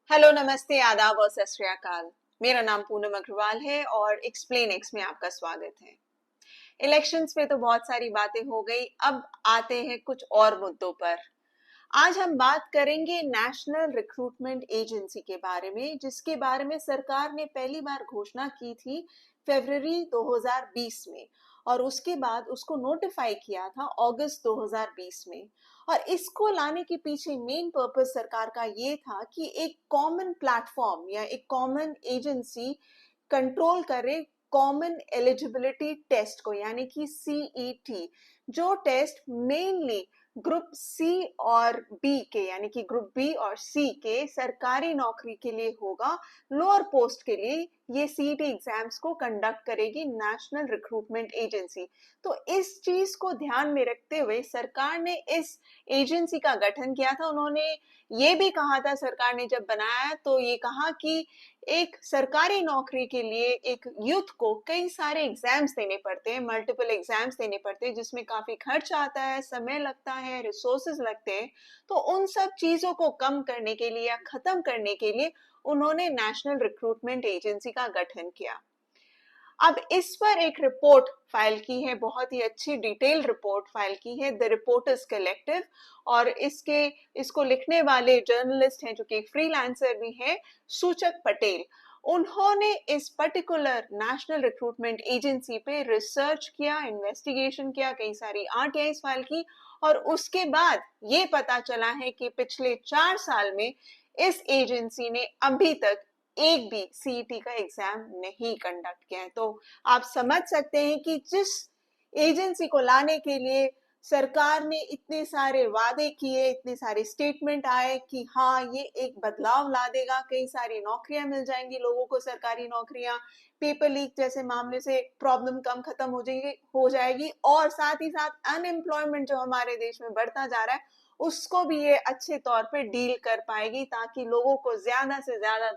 Hello, नमस्ते, आदाब और सत श्री अकाल। मेरा नाम पूनम अग्रवाल है और एक्सप्लेन एक्स में आपका स्वागत है। इलेक्शंस पे तो बहुत सारी बातें हो गई, अब आते हैं कुछ और मुद्दों पर। आज हम बात करेंगे नेशनल रिक्रूटमेंट एजेंसी के बारे में, जिसके बारे में सरकार ने पहली बार घोषणा की थी फरवरी 2020 में और उसके बाद उसको नोटिफाई किया था अगस्त 2020 में। और इसको लाने के पीछे मेन पर्पस सरकार का ये था कि एक कॉमन प्लेटफॉर्म या एक कॉमन एजेंसी कंट्रोल करे कॉमन एलिजिबिलिटी टेस्ट को, यानी कि सीईटी, जो टेस्ट मेनली ग्रुप सी और बी के, यानी कि ग्रुप बी और सी के सरकारी नौकरी के लिए होगा। लोअर पोस्ट के लिए ये सीईटी एग्जाम्स को कंडक्ट करेगी नेशनल रिक्रूटमेंट एजेंसी। तो इस चीज को ध्यान में रखते हुए सरकार ने इस एजेंसी का गठन किया था। उन्होंने ये भी कहा था, सरकार ने जब बनाया तो ये कहा कि एक सरकारी नौकरी के लिए एक यूथ को कई सारे एग्जाम्स देने पड़ते हैं, मल्टीपल एग्जाम्स देने पड़ते हैं, जिसमें काफी खर्च आता है, समय लगता है, रिसोर्सेज लगते हैं। तो उन सब चीजों को कम करने के लिए या खत्म करने के लिए उन्होंने नेशनल रिक्रूटमेंट एजेंसी का गठन किया। अब इस पर एक रिपोर्ट फाइल की है, बहुत ही अच्छी डिटेल रिपोर्ट फाइल की है, द रिपोर्टर्स कलेक्टिव। और इसको लिखने वाले जर्नलिस्ट हैं जो कि एक फ्रीलांसर भी है, सूचक पटेल। उन्होंने इस पर्टिकुलर नेशनल रिक्रूटमेंट एजेंसी पे रिसर्च किया, इन्वेस्टिगेशन किया, कई सारी आरटीआईज फाइल की और उसके बाद ये पता चला है कि पिछले 4 साल में इस एजेंसी ने अभी तक एक भी सीईटी का एग्जाम नहीं कंडक्ट किया है। तो आप समझ सकते हैं कि जिस एजेंसी को लाने के लिए सरकार ने इतने सारे वादे किए, इतने सारे स्टेटमेंट आए कि हाँ ये एक बदलाव ला देगा, कई सारी नौकरियां मिल जाएंगी लोगों को, सरकारी नौकरियां, पेपर लीक जैसे मामले से प्रॉब्लम कम खत्म हो जाएगी और साथ ही साथ अनएम्प्लॉयमेंट जो हमारे देश में बढ़ता जा रहा है उसको भी ये अच्छे तौर पे डील कर पाएगी, ताकि लोगों को ज्यादा से ज्यादा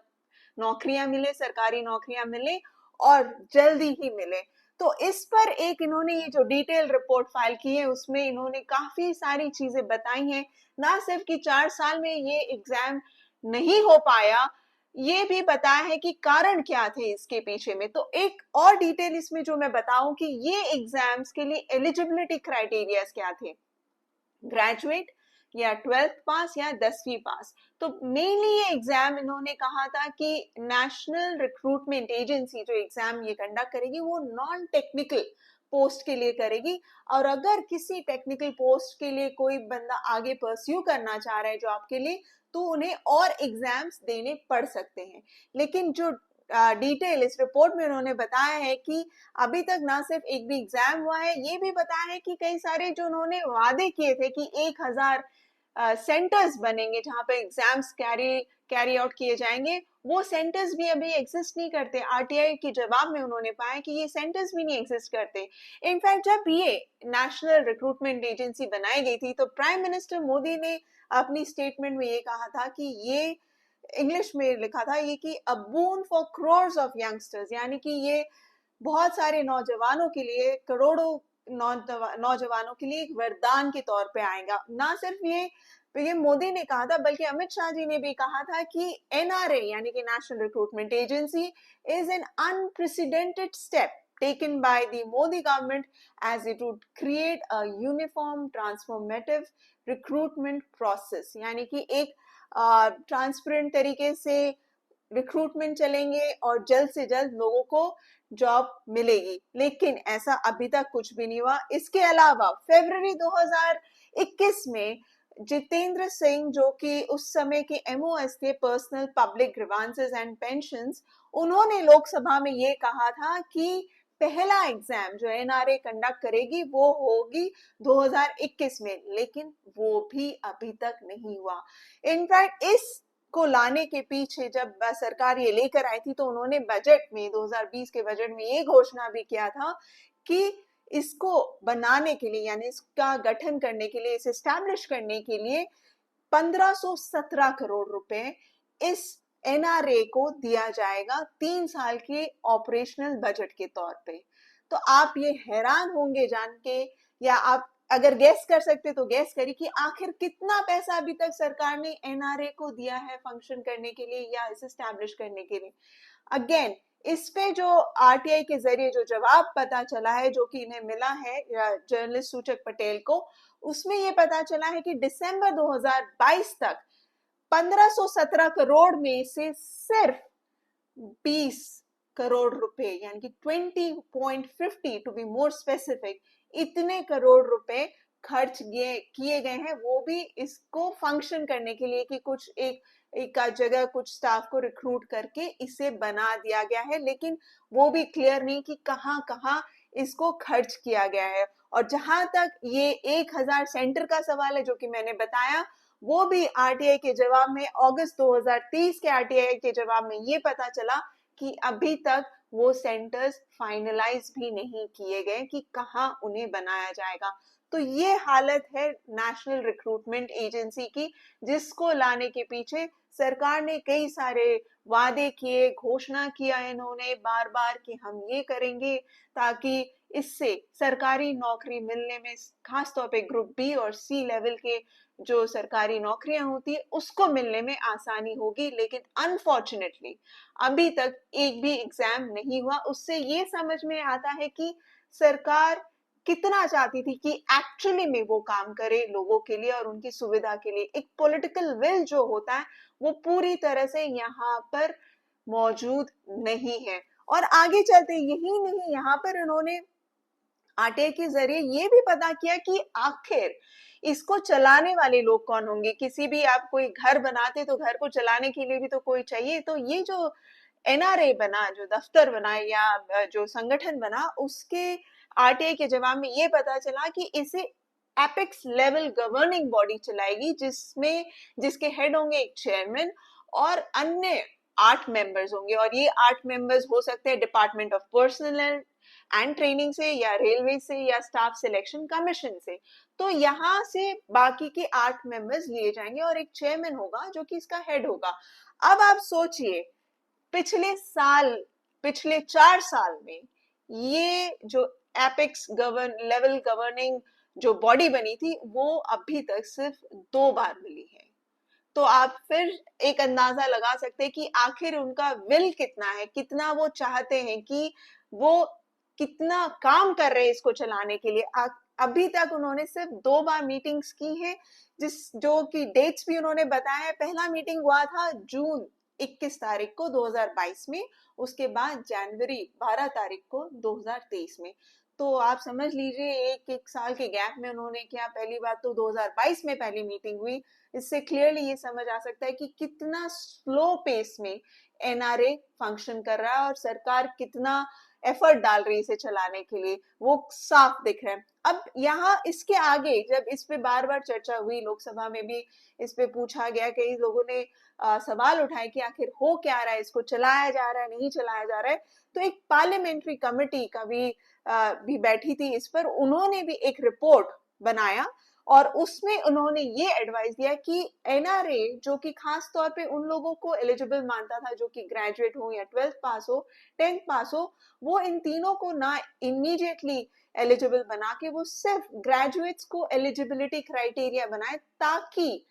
नौकरियां मिले, सरकारी नौकरियां मिले और जल्दी ही मिले। तो इस पर एक इन्होंने ये जो डिटेल रिपोर्ट फाइल की है उसमें इन्होंने काफी सारी चीजें बताई हैं। ना सिर्फ कि 4 साल में ये एग्जाम नहीं हो पाया, ये भी बताया है कि कारण क्या थे इसके पीछे में। तो एक और डिटेल इसमें जो मैं बताऊं कि ये एग्जाम्स के लिए एलिजिबिलिटी क्राइटेरियाज क्या थे, ग्रेजुएट या 12th पास या 10वीं पास। तो मेनली ये एग्जाम इन्होंने कहा था कि नेशनल रिक्रूटमेंट एजेंसी जो एग्जाम ये कंडक्ट करेगी वो नॉन टेक्निकल पोस्ट के लिए करेगी। और अगर किसी टेक्निकल पोस्ट के लिए कोई बंदा आगे परस्यू करना चाह रहा है जॉब के लिए, तो उन्हें और एग्जाम्स देने पड़ सकते हैं। लेकिन जो डिटेल इस रिपोर्ट में उन्होंने बताया है कि अभी तक ना सिर्फ एक भी एग्जाम हुआ है, ये भी बताया है कि कई सारे जो उन्होंने वादे किए थे कि 1000 सेंटर्स बनेंगे जहां पे एग्जाम्स कैरी आउट किए जाएंगे, वो सेंटर्स भी अभी एग्जिस्ट नहीं करते। आरटीआई के जवाब में उन्होंने पाया कि ये सेंटर्स भी नहीं एग्जिस्ट करते। इनफैक्ट जब ये नेशनल रिक्रूटमेंट एजेंसी बनाई गई थी तो प्राइम मिनिस्टर मोदी ने अपनी स्टेटमेंट में ये कहा था कि ये इंग्लिश में लिखा था ये कि a boon for crores of youngsters, यानी कि ये बहुत सारे नौजवानों के लिए, करोड़ों नौजवानों के लिए एक वरदान के तौर पे आएगा। ना सिर्फ ये मोदी ने कहा था बल्कि अमित शाह जी ने भी कहा था कि एनआरए यानी कि national recruitment agency is an unprecedented step taken by the Modi government as it would create a uniform transformative recruitment process, यानी कि एक ट्रांसपेरेंट तरीके से रिक्रूटमेंट चलेंगे और जल्द से जल्द लोगों को जॉब मिलेगी। लेकिन ऐसा अभी तक कुछ भी नहीं हुआ। इसके अलावा फरवरी 2021 में जितेंद्र सिंह, जो कि उस समय के एमओएस थे, personnel public grievances and pensions, उन्होंने लोकसभा में ये कहा था कि पहला एग्जाम जो एनआरए कंडक्ट करेगी वो होगी 2021 में, लेकिन वो भी अभी तक नहीं हुआ। इनफैक्ट इस को लाने के पीछे जब सरकार ये लेकर आई थी तो उन्होंने बजट में 2020 के बजट में ये घोषणा भी किया था कि इसको बनाने के लिए, यानी इसका गठन करने के लिए, इसे स्टैब्लिश करने के लिए 1517 करोड़ रुपए इस एनआरए को दिया जाएगा 3 साल के ऑपरेशनल बजट के तौर पे। तो आप ये हैरान होंगे जान के, या आप अगर गैस कर सकते तो गैस करिए कि आखिर कितना पैसा अभी तक सरकार ने एनआरए को दिया है फंक्शन करने के लिए या इसे स्टैब्लिश करने के लिए। अगेन इस पे जो आरटीआई के जरिए जो जवाब पता चला है, जो कि इन्हें मिला है जर्नलिस्ट सूचक पटेल को, उसमें ये पता चला है कि दिसंबर 2022 तक 1517 करोड़ में से सिर्फ 20 करोड़ रुपए यानी कि 20.50 टू बी मोर स्पेसिफिक, इतने करोड़ रुपए खर्च किए गए हैं, वो भी इसको फंक्शन करने के लिए कि कुछ एक जगह कुछ स्टाफ को रिक्रूट करके इसे बना दिया गया है, लेकिन वो भी क्लियर नहीं कि कहाँ कहाँ इसको खर्च किया गया है। और जहां तक ये 1000 सेंटर का सवाल है जो कि मैंने बताया, वो भी आरटीआई के जवाब में, अगस्त 2023 के आरटीआई के जवाब में ये पता चला कि अभी तक वो सेंटर्स फाइनलाइज भी नहीं किए गए कि कहाँ उन्हें बनाया जाएगा। तो ये हालत है नेशनल रिक्रूटमेंट एजेंसी की, जिसको लाने के पीछे सरकार ने कई सारे वादे किए, घोषणा किया इन्होंने बार बार कि हम ये करेंगे ताकि इससे सरकारी नौकरी मिलने में, खासतौर पे ग्रुप बी और सी लेवल के जो सरकारी नौकरियां होती है उसको मिलने में आसानी होगी। लेकिन अनफॉर्चुनेटली अभी तक एक भी एग्जाम नहीं हुआ। उससे ये समझ में आता है कि सरकार कितना चाहती थी कि एक्चुअली में वो काम करे लोगों के लिए और उनकी सुविधा के लिए। एक पॉलिटिकल विल जो होता है वो पूरी तरह से यहाँ पर मौजूद नहीं है। और आगे चलते यही नहीं, यहाँ पर उन्होंने आरटीआई के जरिए ये भी पता किया कि आखिर इसको चलाने वाले लोग कौन होंगे। किसी भी आप कोई घर बनाते तो घर को चलाने के लिए भी तो कोई चाहिए। तो ये जो एनआरए बना, जो दफ्तर बना या जो संगठन बना, उसके आरटीआई के जवाब में ये पता चला कि इसे एपेक्स लेवल गवर्निंग बॉडी चलाएगी, जिसके हेड होंगे एक चेयरमैन और अन्य 8 मेंबर्स होंगे। और ये 8 मेंबर्स हो सकते हैं department of personal and training से या रेलवे से या स्टाफ सिलेक्शन कमीशन से। तो यहाँ से बाकी के 8 मेंबर्स लिए जाएंगे और एक चेयरमैन होगा जो कि इसका हेड होगा। अब आप सोचिए पिछले 4 साल में ये जो एपेक्स लेवल गवर्निंग जो बॉडी बनी थी वो अभी तक सिर्फ 2 बार मिली है। तो आप फिर एक अंदाजा लगा सकते हैं कि आखिर उनका विल कितना है, कितना वो चाहते हैं कि वो कितना काम कर रहे हैं इसको चलाने के लिए। अभी तक उन्होंने सिर्फ 2 बार मीटिंग्स की है, जो कि डेट्स भी उन्होंने बताया है। पहला मीटिंग हुआ था जून 21 तारीख को 2022 में, उसके बाद जनवरी 12 तारीख को 2023 में। तो आप समझ लीजिए एक साल के गैप में उन्होंने किया। पहली बात तो 2022 में पहली मीटिंग हुई। इससे क्लियरली ये समझ आ सकता है कि कितना स्लो पेस में एनआरए फंक्शन कर रहा है और सरकार कितना एफर्ट डाल रही है इसे चलाने के लिए, वो साफ दिख रहा है। अब यहाँ इसके आगे जब इस पे बार बार चर्चा हुई, लोकसभा में भी इस पे पूछा गया, कई लोगों ने सवाल उठाए कि आखिर हो क्या रहा है, इसको चलाया जा रहा है नहीं चलाया जा रहा है। तो एक पार्लियामेंट्री कमेटी का भी बैठी थी इस पर, उन्होंने भी एक रिपोर्ट बनाया और उसमें उन्होंने ये एडवाइस दिया कि एनआरए जो कि खास तौर पे उन लोगों को एलिजिबल मानता था जो कि ग्रेजुएट हो या 12th पास हो, 10th पास हो, वो इन तीनों को ना इमीडिएटली एलिजिबल बना के वो सिर्फ ग्रेजुएट्स को एलिजिबिलिटी क्राइटेरिया बनाए, ताकि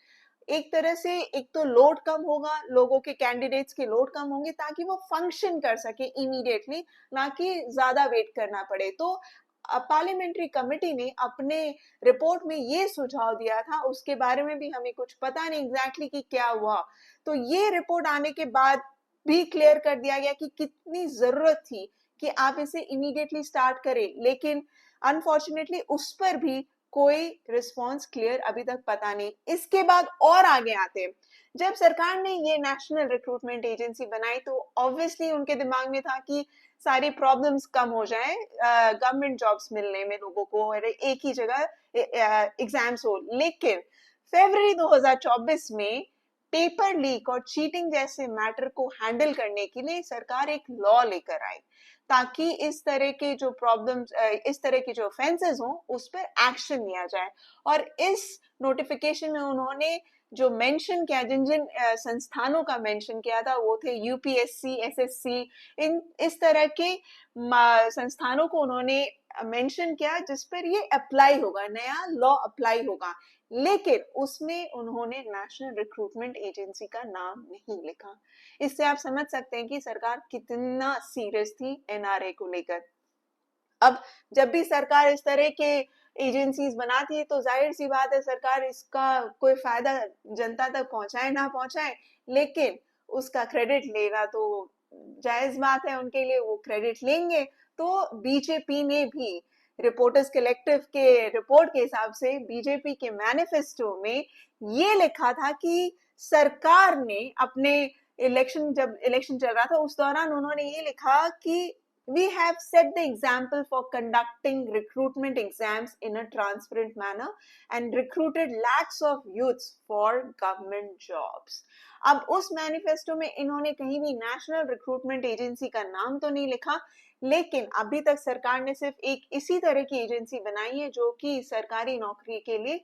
एक तरह से एक तो लोड कम होगा, लोगों के कैंडिडेट्स के लोड कम होंगे ताकि वो फंक्शन कर सके इमीडिएटली, ना कि ज्यादा वेट करना पड़े। तो पार्लियामेंट्री कमेटी ने अपने रिपोर्ट में ये सुझाव दिया था, उसके बारे में भी हमें कुछ पता नहीं एग्जैक्टली कि क्या हुआ। तो ये रिपोर्ट आने के बाद भी क्लियर कर दिया गया कि कितनी जरूरत थी कि आप इसे इमीडिएटली स्टार्ट करें, लेकिन अनफॉर्चुनेटली उस पर भी कोई रिस्पॉन्स क्लियर अभी तक पता नहीं। इसके बाद और आगे आते हैं, जब सरकार ने ये नेशनल रिक्रूटमेंट एजेंसी बनाई तो ऑब्वियसली उनके दिमाग में था कि सारी प्रॉब्लम्स कम हो जाए गवर्नमेंट जॉब्स मिलने में लोगों को, और एक ही जगह एग्जाम्स हो। लेकिन फरवरी 2024 में पेपर लीक और चीटिंग जैसे मैटर को हैंडल करने के लिए सरकार एक लॉ लेकर आई, ताकि इस तरह के जो प्रॉब्लम्स, इस तरह की जो ऑफेंसेस हों उस पर एक्शन लिया जाए। और इस नोटिफिकेशन में उन्होंने जो मेंशन किया, जिन जिन संस्थानों का मेंशन किया था वो थे यूपीएससी, एसएससी, इन इस तरह के संस्थानों को उन्होंने मेंशन किया जिस पर ये अप्लाई होगा, नया लॉ अप्लाई होगा, लेकिन उसमें उन्होंने नेशनल रिक्रूटमेंट एजेंसी का नाम नहीं लिखा। इससे आप समझ सकते हैं कि सरकार कितना सीरियस थी एनआरए को लेकर। अब जब भी सरकार इस तरह के एजेंसीज बनाती है तो जाहिर सी बात है सरकार इसका कोई फायदा जनता तक पहुंचाए ना पहुंचाए, लेकिन उसका क्रेडिट लेना तो जायज बात है उनके लिए, वो क्रेडिट लेंगे। तो बीजेपी ने भी रिपोर्टर्स कलेक्टिव के रिपोर्ट के हिसाब से बीजेपी के मैनिफेस्टो में ये लिखा था कि सरकार ने अपने जब इलेक्शन चल रहा था उस दौरान उन्होंने ये लिखा कि we have set the example for conducting recruitment exams in a transparent manner and recruited lakhs of youths for government jobs. अब उस मैनिफेस्टो में इन्होंने कहीं भी नेशनल रिक्रूटमेंट एजेंसी का नाम तो नहीं लिखा, लेकिन अभी तक सरकार ने सिर्फ एक इसी तरह की एजेंसी बनाई है जो कि सरकारी नौकरी के लिए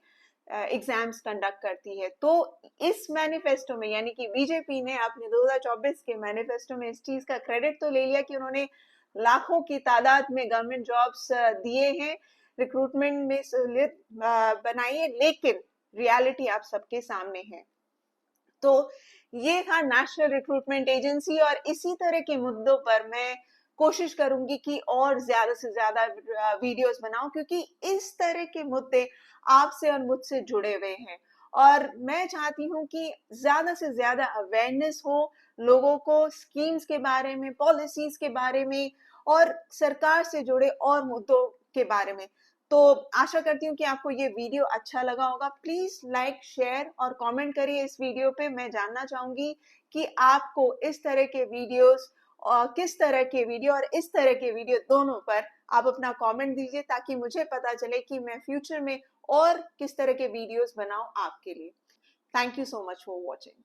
एग्जाम्स कंडक्ट करती है। तो इस मैनिफेस्टो में यानी कि बीजेपी ने अपने 2024 के मैनिफेस्टो में इस चीज का क्रेडिट तो ले लिया कि उन्होंने लाखों की तादाद में गवर्नमेंट जॉब्स दिए हैं, रिक्रूटमेंट में सहूलियत बनाई है, लेकिन रियलिटी आप सबके सामने है। तो ये था नेशनल रिक्रूटमेंट एजेंसी, और इसी तरह के मुद्दों पर मैं कोशिश करूंगी कि और ज्यादा से ज्यादा वीडियोस बनाऊं, क्योंकि इस तरह के मुद्दे आपसे और मुझसे जुड़े हुए हैं और मैं चाहती हूं कि ज्यादा से ज्यादा अवेयरनेस हो लोगों को स्कीम्स के बारे में, पॉलिसीज के बारे में और सरकार से जुड़े और मुद्दों के बारे में। तो आशा करती हूँ कि आपको ये वीडियो अच्छा लगा होगा। प्लीज लाइक, शेयर और कमेंट करिए इस वीडियो पे। मैं जानना चाहूंगी कि आपको इस तरह के वीडियोस और किस तरह के वीडियो और इस तरह के वीडियो दोनों पर आप अपना कमेंट दीजिए, ताकि मुझे पता चले कि मैं फ्यूचर में और किस तरह के वीडियोस बनाऊं आपके लिए। Thank you so much for watching.